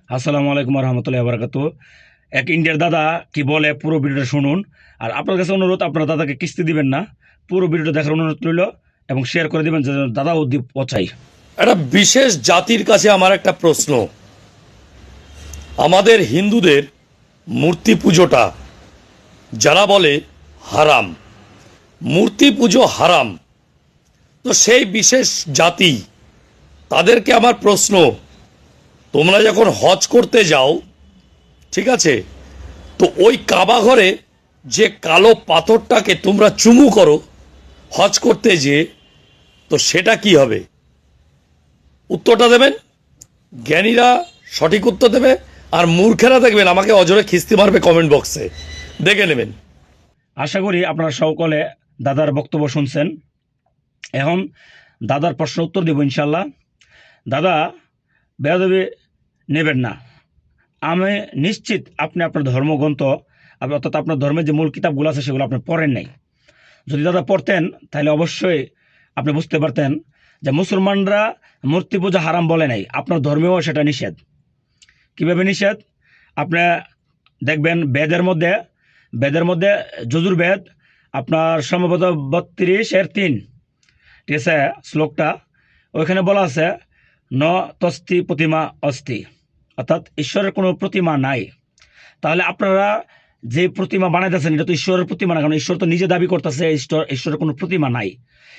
আসসালামু আলাইকুম রহমতুল্লাহ বারাকাতু। এক ইন্ডিয়ার দাদা কি বলে পুরো ভিডিওটা শুনুন। আর আপনার কাছে অনুরোধ, আপনার দাদাকে কিস্তি দিবেন না, পুরো ভিডিওটা দেখার অনুরোধ রইল এবং শেয়ার করে দিবেন যেন দাদা অব্দি পচাই। একটা বিশেষ জাতির কাছে আমার একটা প্রশ্ন। আমাদের হিন্দুদের মূর্তি পুজোটা যারা বলে হারাম, মূর্তি পুজো হারাম, তো সেই বিশেষ জাতি তাদেরকে আমার প্রশ্ন, তোমরা যখন হজ করতে যাও, ঠিক আছে, তো ওই কাবা ঘরে যে কালো পাথরটাকে তোমরা চুমু করো হজ করতে যেয়ে, তো সেটা কি হবে? উত্তরটা দেবেন, জ্ঞানীরা সঠিক উত্তর দেবে, আর মূর্খেরা দেখবেন আমাকে অজরে খিস্তি মারবে কমেন্ট বক্সে, দেখে নেবেন। আশা করি আপনারা সকলে দাদার বক্তব্য শুনছেন। এখন দাদার প্রশ্ন উত্তর দেব ইনশাল্লাহ। দাদা, বেয়াদবি নেবেন না। আমি নিশ্চিত আপনি আপনার ধর্মগ্রন্থ অর্থাৎ আপনার ধর্মের যে মূল কিতাবগুলো আছে সেগুলো আপনি পড়েন নাই। যদি দাদা পড়তেন তাহলে অবশ্যই আপনি বুঝতে পারতেন যে মুসলমানরা মূর্তি পূজা হারাম বলে নাই, আপনার ধর্মেও সেটা নিষেধ। কীভাবে নিষেধ? আপনি দেখবেন বেদের মধ্যে যজুর্বেদ আপনার সম্ভবত 32-3, ঠিক আছে, শ্লোকটা ওইখানে বলা আছে ন তস্তি প্রতিমা অস্তি, অর্থাৎ ঈশ্বরের কোনো প্রতিমা নাই। তাহলে আপনারা যে প্রতিমা বানাইতেছেন এটা তো ঈশ্বরের প্রতিমা না, কারণ ঈশ্বর তো নিজে দাবি করতেছে ঈশ্বরের কোনো প্রতিমা নাই,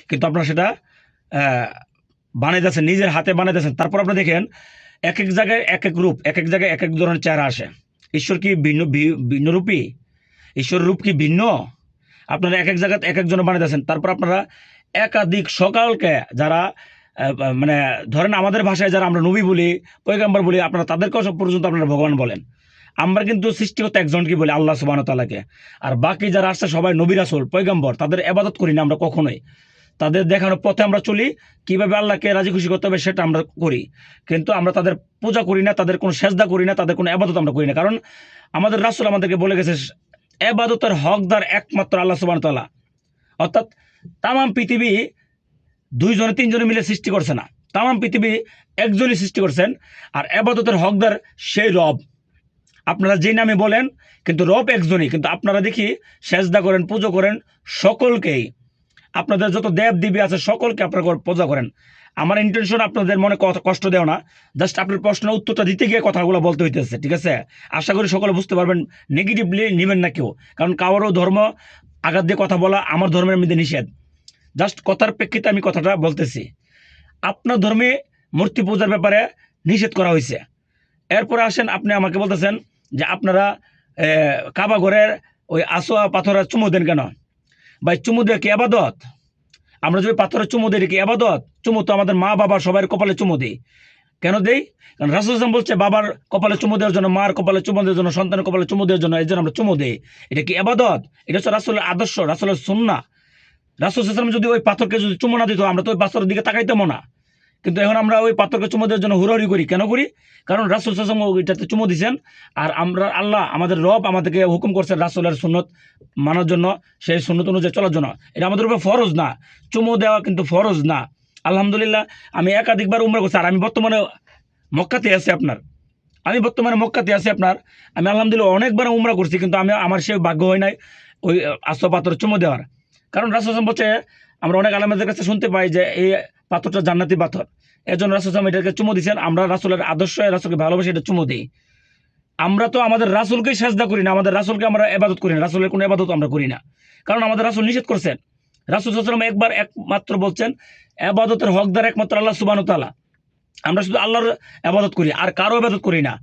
কিন্তু আপনারা সেটা বানাইতেছেন, নিজের হাতে বানাইতেছেন। তারপর আপনি দেখেন এক এক জায়গায় এক এক রূপ, এক এক জায়গায় এক এক ধরনের চেহারা আসে। ঈশ্বর কি ভিন্ন রূপী? ঈশ্বরের রূপ কি ভিন্ন? আপনারা এক এক জায়গায় এক একজন বানাইতেছেন। তারপর আপনারা একাধিক সকালকে যারা মানে ধরেন আমাদের ভাষায় যারা আমরা নবী বলি, পয়গম্বর বলি, আপনারা তাদেরকেও সব পর্যন্ত আপনারা ভগবান বলেন। আমরা কিন্তু সৃষ্টিকর্তা একজনকে বলি, আল্লাহ সুবহানাহু ওয়া তাআলাকে। আর বাকি যারা আসছে সবাই নবী রাসূল পয়গম্বর, তাদের ইবাদত করি না আমরা কখনোই। তাদের দেখানোর পথে আমরা চলি, কিভাবে আল্লাহকে রাজি খুশি করতে হবে সেটা আমরা করি, কিন্তু আমরা তাদের পূজা করি না, তাদের কোনো সেজদা করি না, তাদের কোনো ইবাদত আমরা করি না। কারণ আমাদের রাসূল আমাদেরকে বলে গেছে ইবাদতের হকদার একমাত্র আল্লাহ সুবহানাহু ওয়া তাআলা। অর্থাৎ তামাম পৃথিবী 2-3 মিলে সৃষ্টি করছে না, তামাম পৃথিবী একজনই সৃষ্টি করছেন। আর ইবাদতের হকদার সেই রব। আপনারা যে নামে বলেন কিন্তু রব একজনই, কিন্তু আপনারা দেখি সেজদা করেন, পুজো করেন সকলকেই। আপনাদের যত দেব দেবী আছে সকলকে আপনারা পূজা করেন। আমার ইন্টেনশন আপনাদের মনে কষ্ট দেও না, জাস্ট আপনার প্রশ্নের উত্তরটা দিতে গিয়ে কথাগুলো বলতে হইতেছে, ঠিক আছে? আশা করি সকলে বুঝতে পারবেন, নেগেটিভলি নেবেন না কেউ, কারণ কারোরও ধর্ম আঘাত দিয়ে কথা বলা আমার ধর্মের মধ্যে নিষেধ। জাস্ট কথার প্রেক্ষিতে আমি কথাটা বলতেছি। আপনার ধর্মে মূর্তি পূজার ব্যাপারে নিষেধ করা হয়েছে। এরপরে আসেন, আপনি আমাকে বলতেছেন যে আপনারা কাবা ঘরের ওই আসোয়া পাথরের চুমু দেন কেন? ভাই, চুমু দেওয়া কি আবাদত? আমরা যদি পাথরের চুমু দিই কি আবাদত? চুমু তো আমাদের মা বাবা সবার কপালে চুমু দিই। কেন দেই? কারণ রাসূল সাল্লাল্লাহু আলাইহি ওয়াসাল্লাম বলছে বাবার কপালে চুমু দেওয়ার জন্য, মার কপালে চুমু দেওয়ার জন্য, সন্তানের কপালে চুমু দেওয়ার জন্য, এই জন্য আমরা চুমু দিই। এটা কি আবাদত? এটা হচ্ছে রাসূলের আদর্শ, রাসূলের সুন্নাহ। রাসূল সাল্লাল্লাহু আলাইহি ওয়াসাল্লাম যদি ওই পাথরকে যদি চুমু না দিত, আমরা তো ওই পাথরের দিকে তাকাইতাম না। কিন্তু এখন আমরা ওই পাথরকে চুমু দেওয়ার জন্য হুড়াহুড়ি করি। কেন করি? কারণ রাসূল সাল্লাল্লাহু আলাইহি ওয়াসাল্লাম ওইটাতে চুমু দিয়েছেন। আর আমরা আল্লাহ আমাদের রব আমাদেরকে হুকুম করছেন রাসূলের সুন্নত মানার জন্য, সেই সুন্নত অনুযায়ী চলার জন্য। এটা আমাদের উপর ফরজ না, চুমু দেওয়া কিন্তু ফরজ না। আলহামদুলিল্লাহ, আমি একাধিকবার উমরা করছি। আর আমি বর্তমানে মক্কাতে আছি আপনার, আমি আলহামদুলিল্লাহ অনেকবার উমরা করছি, কিন্তু আমার সেই ভাগ্য হয় নাই ওই আস্ত পাথর চুমু দেওয়ার। কারণ রাসূল সাল্লাল্লাহু আলাইহি ওয়াসাল্লাম বলছে, আমরা অনেক আলেমদের কাছে শুনতে পাই যে এই পাথরটা জান্নাতি পাথর, এর জন্য রাসূল সাল্লাল্লাহু আলাইহি ওয়াসাল্লাম এটাকে চুমু দিয়েছেন। আমরা রাসূলের আদর্শ, রাসূলকে ভালোবাসি, এটা চুমু দিই। আমরা তো আমাদের রাসূলকেই সাজদা করি না, আমাদের রাসূলকে আমরা ইবাদত করি না, রাসূলের কোনো ইবাদত আমরা করি না, কারণ আমাদের রাসূল নিষেধ করছেন। রাসূল সাল্লাল্লাহু আলাইহি ওয়াসাল্লাম একমাত্র বলছেন ইবাদতের হকদার একমাত্র আল্লাহ সুবহানাহু ওয়া তাআলা। আমরা শুধু আল্লাহর ইবাদত করি, আর কারো ইবাদত করি না।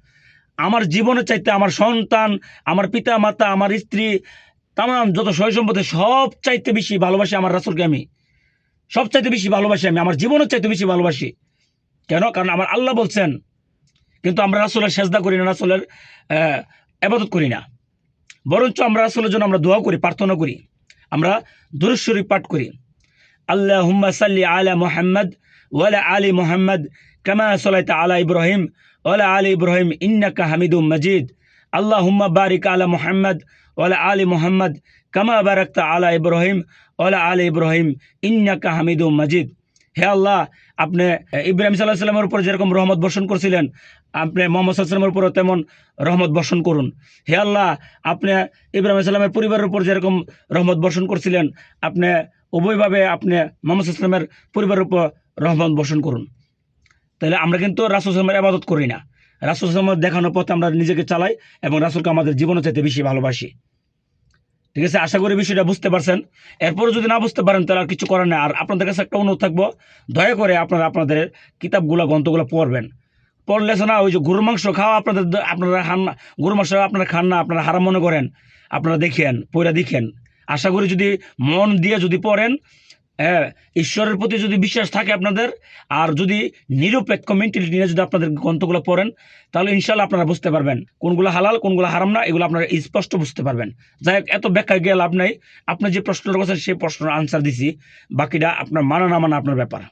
আমার জীবনের চাইতে আমার সন্তান, আমার পিতা মাতা, আমার স্ত্রী, তামাম যত সয় সম্পত্তি সব চাইতে বেশি ভালোবাসি আমার রাসূলকে। আমি সব চাইতে বেশি ভালোবাসি, আমি আমার জীবনের চাইতে বেশি ভালোবাসি। কেন? কারণ আমার আল্লাহ বলছেন। কিন্তু আমরা রাসূলের সেজদা করি না, রাসূলের ইবাদত করি না, বরঞ্চ আমরা রাসূলের জন্য আমরা দোয়া করি, প্রার্থনা করি, আমরা দুরূদ শরীফ পাঠ করি। আল্লাহুম্মা সাল্লি আলা মুহাম্মদ ওয়া আলা আলি মুহাম্মদ কামা সাল্লাইতা আলা ইব্রাহিম ওয়া আলা আলি ইব্রাহিম ইন্নাকা হামিদুম মাজিদ। আল্লাহুম্মা বারিক আলা মুহাম্মদ ওয়া আলা আলি মুহাম্মদ কামা বারাকতা আলা ইব্রাহিম ওয়া আলা আলি ইব্রাহিম ইন্নাকা হামিদুম মাজিদ। হে আল্লাহ, আপনি ইব্রাহিম সাল্লাল্লাহু আলাইহি সাল্লামের উপর যেরকম রহমত বর্ষণ করছিলেন, আপনি মোহাম্মদ সাল্লামের উপরও তেমন রহমত বর্ষণ করুন। হে আল্লাহ, আপনি ইব্রাহিম সাল্লামের পরিবারের উপর যেরকম রহমত বর্ষণ করছিলেন, আপনি উভয়ভাবে আপনি মোহাম্মদ সাল্লামের পরিবারের উপর রহমত বর্ষণ করুন। তাহলে আমরা কিন্তু রাসূল সাল্লামের ইবাদত করি না, রাসূল সাল্লামের দেখানোর পথে আমরা নিজেকে চালাই এবং রাসূলকে আমাদের জীবনের চাইতে বেশি ভালোবাসি। ঠিক আছে, আশা করি বিষয়টা বুঝতে পারছেন। এরপরে যদি না বুঝতে পারেন তাহলে আর কিছু করার নেই। আর আপনাদের কাছে একটা অনুরোধ থাকবো, দয়া করে আপনারা আপনাদের কিতাবগুলো গ্রন্থগুলো পড়বেন। পড়লে না ওই যে গরুর মাংস খাওয়া আপনারা খান না, গরুর মাংস আপনারা খান না, আপনারা হারাম মনে করেন, আপনারা দেখেন, পড়া দেখেন। আশা করি যদি মন দিয়ে যদি পড়েন, হ্যাঁ, ঈশ্বরের প্রতি যদি বিশ্বাস থাকে আপনাদের, আর যদি নিরপেক্ষ মেন্টালিটি নিয়ে যদি আপনাদের গ্রন্থগুলো পড়েন, তাহলে ইনশাল্লাহ আপনারা বুঝতে পারবেন কোনগুলো হালাল কোনগুলো হারাম না, এগুলো আপনারা স্পষ্ট বুঝতে পারবেন। যাই হোক, এত ব্যাখ্যা গিয়ে লাভ নাই। আপনি যে প্রশ্নটা করছেন সেই প্রশ্নের আনসার দিছি, বাকিটা আপনার মানা না মানা আপনার ব্যাপার।